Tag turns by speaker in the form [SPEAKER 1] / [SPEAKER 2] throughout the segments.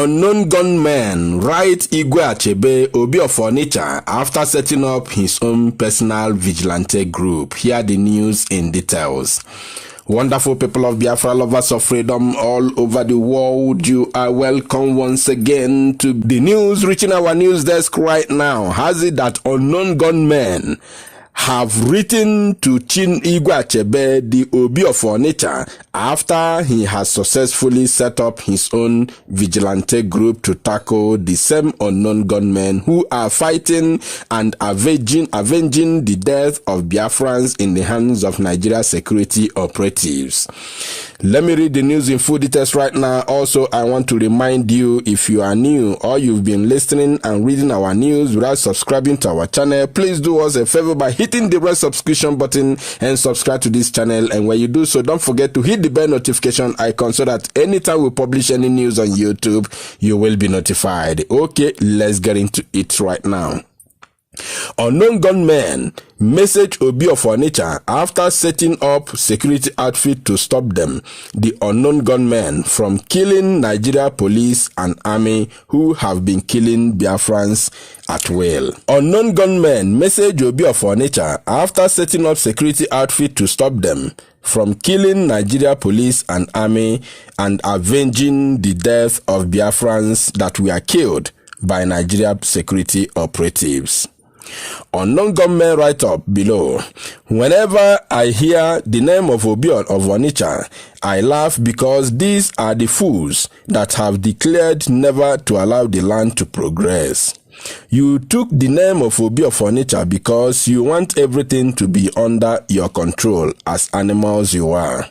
[SPEAKER 1] Unknown gunmen right Igwe Achebe Obi of Onitsha after setting up his own personal vigilante group. Here are the news in details. Wonderful people of Biafra, lovers of freedom all over the world, you are welcome once again to the news reaching our news desk right now. Has it that unknown gunmen have written to Chin Igwe Achebe, the Obi of Onitsha, after he has successfully set up his own vigilante group to tackle the same unknown gunmen who are fighting and avenging the death of Biafrans in the hands of Nigeria security operatives. Let me read the news in full details right now. Also, I want to remind you, if you are new or you've been listening and reading our news without subscribing to our channel, please do us a favor by hitting the red subscription button and subscribe to this channel. And when you do so, don't forget to hit the bell notification icon so that anytime we publish any news on YouTube, you will be notified. Okay, let's get into it right now. Unknown gunmen message Obi of Onitsha after setting up security outfit to stop them, the unknown gunmen, from killing Nigeria police and army who have been killing Biafrans at will. Unknown gunmen message Obi of Onitsha after setting up security outfit to stop them from killing Nigeria police and army and avenging the death of Biafrans that were killed by Nigeria security operatives. Unknown gunmen write up below. Whenever I hear the name of Obi of Onitsha, I laugh because these are the fools that have declared never to allow the land to progress. You took the name of Obi of Onitsha because you want everything to be under your control as animals you are.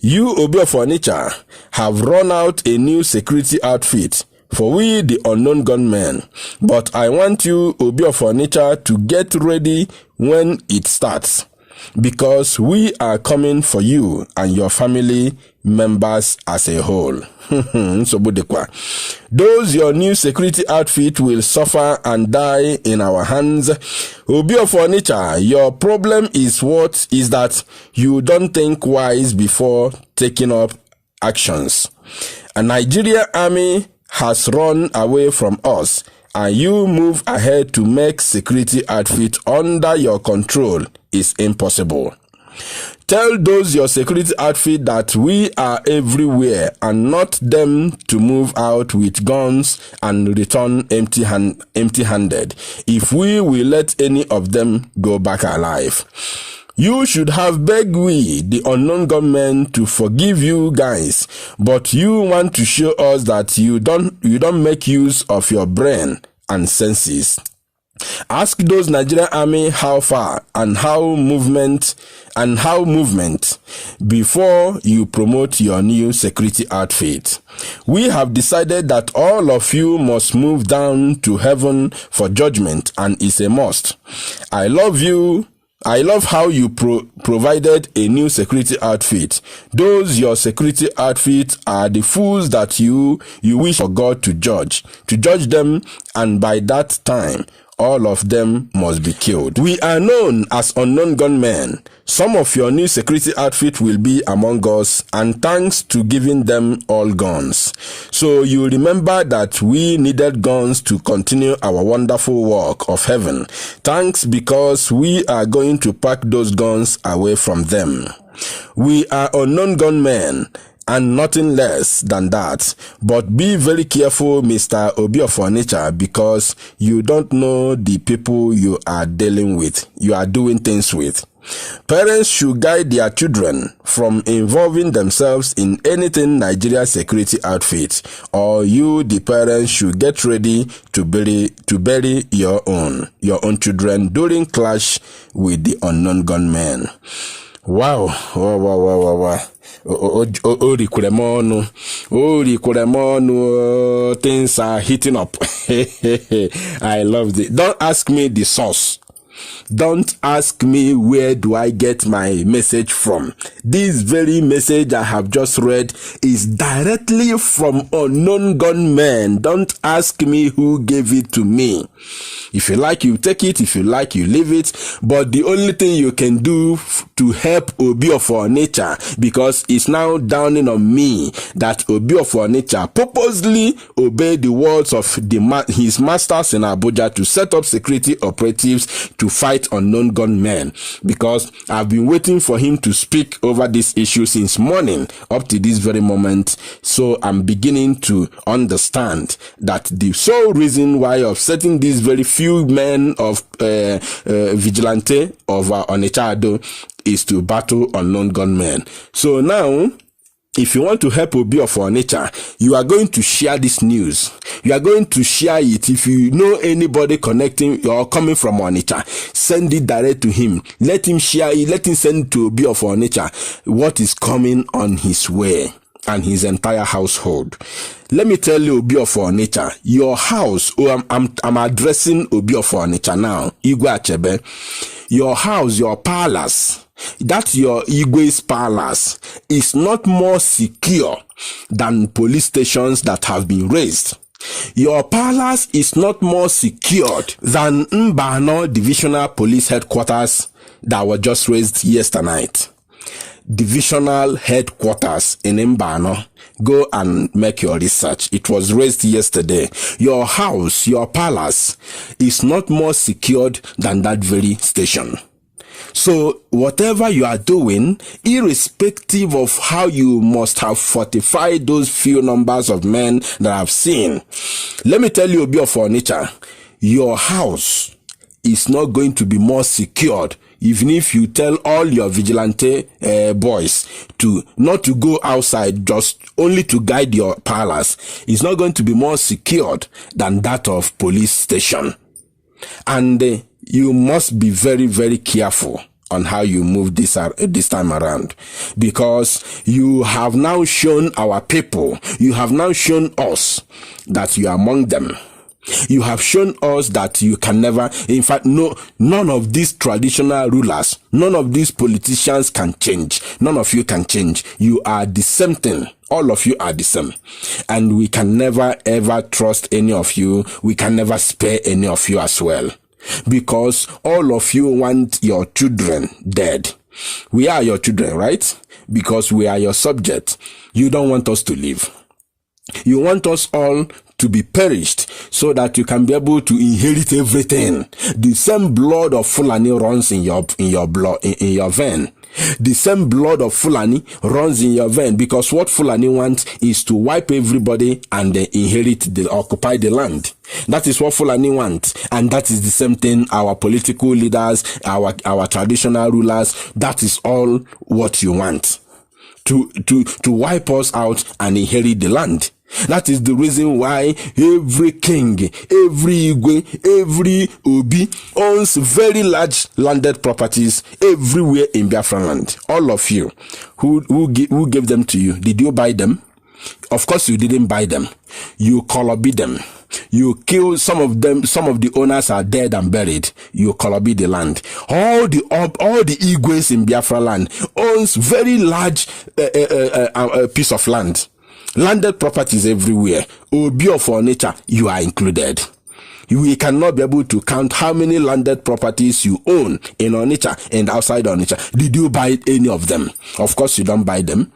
[SPEAKER 1] You, Obi of Onitsha, have run out a new security outfit for we the unknown gunmen, but I want you, Obi of Onitsha, to get ready when it starts, because we are coming for you and your family members as a whole. Those your new security outfit will suffer and die in our hands. Obi of Onitsha, your problem is that you don't think wise before taking up actions. A Nigeria army has run away from us, and you move ahead to make security outfit under your control is impossible. Tell those your security outfit that we are everywhere and not them to move out with guns and return empty-handed if we will let any of them go back alive. You should have begged we, the unknown gunmen, to forgive you guys, but you want to show us that you don't make use of your brain and senses. Ask those Nigerian army how far and how movement before you promote your new security outfit. We have decided that all of you must move down to heaven for judgment, and it's a must. I love how you provided a new security outfit. Those your security outfits are the fools that you wish for God to judge them, and by that time, all of them must be killed. We are known as unknown gunmen. Some of your new security outfit will be among us, and thanks to giving them all guns. So you remember that we needed guns to continue our wonderful work of heaven. Thanks, because we are going to pack those guns away from them. We are unknown gunmen and nothing less than that. But be very careful, Mr. Obi of Onitsha, because you don't know the people you are dealing with, you are doing things with. Parents should guide their children from involving themselves in anything Nigeria security outfit, or you, the parents, should get ready to bury your own children during clash with the unknown gunmen. Wow. Things are heating up. I love it. Don't ask me the source. Don't ask me where do I get my message from. This very message I have just read is directly from unknown gunmen. Don't ask me who gave it to me. If you like, you take it. If you like, you leave it. But the only thing you can do to help Obi of Onitsha, because it's now dawning on me that Obi of Onitsha purposely obeyed the words of his masters in Abuja to set up security operatives to fight unknown gunmen, because I've been waiting for him to speak over this issue since morning up to this very moment. So I'm beginning to understand that the sole reason why of setting these very few men of vigilante of Onitsha Ado is to battle unknown gunmen. So now, if you want to help Obi of Onitsha, you are going to share this news. You are going to share it. If you know anybody connecting or coming from Onitsha, send it direct to him. Let him share it. Let him send to Obi of Onitsha what is coming on his way and his entire household. Let me tell you, Obi of Onitsha, your house, I'm addressing Obi of Onitsha now, Igwe Achebe, your house, your palace, that your Igwe's palace is not more secure than police stations that have been raised. Your palace is not more secured than Mbano Divisional Police Headquarters that were just raised yesterday. Divisional headquarters in Mbano. Go and make your research. It was raised yesterday. Your house, your palace is not more secured than that very station. So whatever you are doing, irrespective of how you must have fortified those few numbers of men that I've seen, let me tell you, Obi of Onitsha, your house is not going to be more secured. Even if you tell all your vigilante boys to not to go outside, just only to guide your palace, it's not going to be more secured than that of police station. And you must be very, very careful on how you move this time around, because you have now shown our people, you have now shown us that you are among them. You have shown us that you can never, in fact, none of these traditional rulers, none of these politicians can change. None of you can change. You are the same thing. All of you are the same. And we can never ever trust any of you. We can never spare any of you as well. Because all of you want your children dead. We are your children, right? Because we are your subject. You don't want us to live. You want us all to be perished so that you can be able to inherit everything. The same blood of Fulani runs in your blood, in your vein. The same blood of Fulani runs in your vein, because what Fulani wants is to wipe everybody and occupy the land. That is what Fulani want, and that is the same thing our political leaders, our traditional rulers, that is all what you want. To wipe us out and inherit the land. That is the reason why every king, every Igwe, every Obi owns very large landed properties everywhere in Biafra land. All of you, who gave them to you? Did you buy them? Of course you didn't buy them. You kolobi them. You kill some of them. Some of the owners are dead and buried. You kolobi the land. All the Igwes in Biafra land owns very large piece of land. Landed properties everywhere. Obi of Onitsha, you are included. We cannot be able to count how many landed properties you own in Onitsha and outside Onitsha. Did you buy any of them? Of course you don't buy them.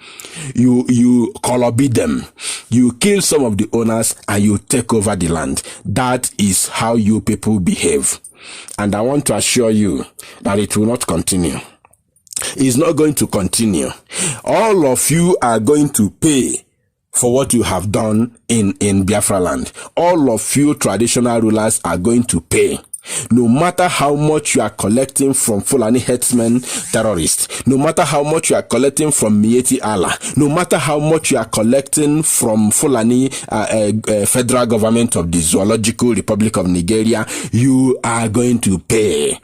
[SPEAKER 1] You kolobi them. You kill some of the owners and you take over the land. That is how you people behave. And I want to assure you that it will not continue. It's not going to continue. All of you are going to pay for what you have done in Biafra land. All of you traditional rulers are going to pay. No matter how much you are collecting from Fulani herdsmen terrorists, no matter how much you are collecting from Mieti Allah, no matter how much you are collecting from Fulani federal government of the Zoological Republic of Nigeria, you are going to pay.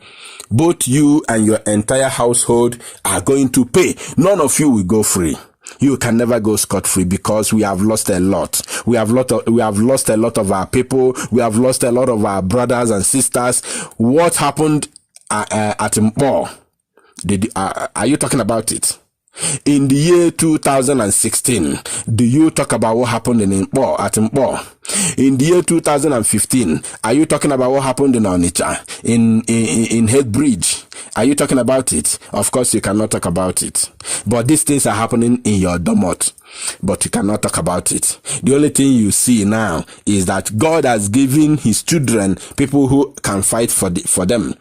[SPEAKER 1] Both you and your entire household are going to pay. None of you will go free. You can never go scot-free, because we have lost a lot. We have lost a lot of our people. We have lost a lot of our brothers and sisters. What happened at Mpo. Are you talking about it? In the year 2016, do you talk about what happened in Mpo, at Mpo? In the year 2015, are you talking about what happened in Onitsha, in Headbridge? Are you talking about it? Of course, you cannot talk about it. But these things are happening in your domot, but you cannot talk about it. The only thing you see now is that God has given his children people who can fight for them,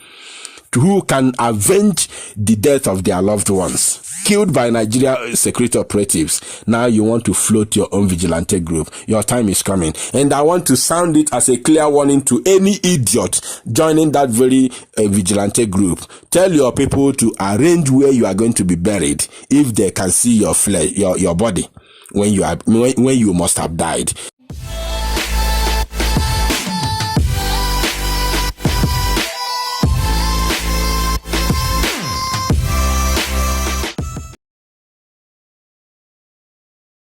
[SPEAKER 1] who can avenge the death of their loved ones killed by Nigeria security operatives. Now you want to float your own vigilante group. Your time is coming. And I want to sound it as a clear warning to any idiot joining that very vigilante group. Tell your people to arrange where you are going to be buried if they can see your flesh, your body when you must have died.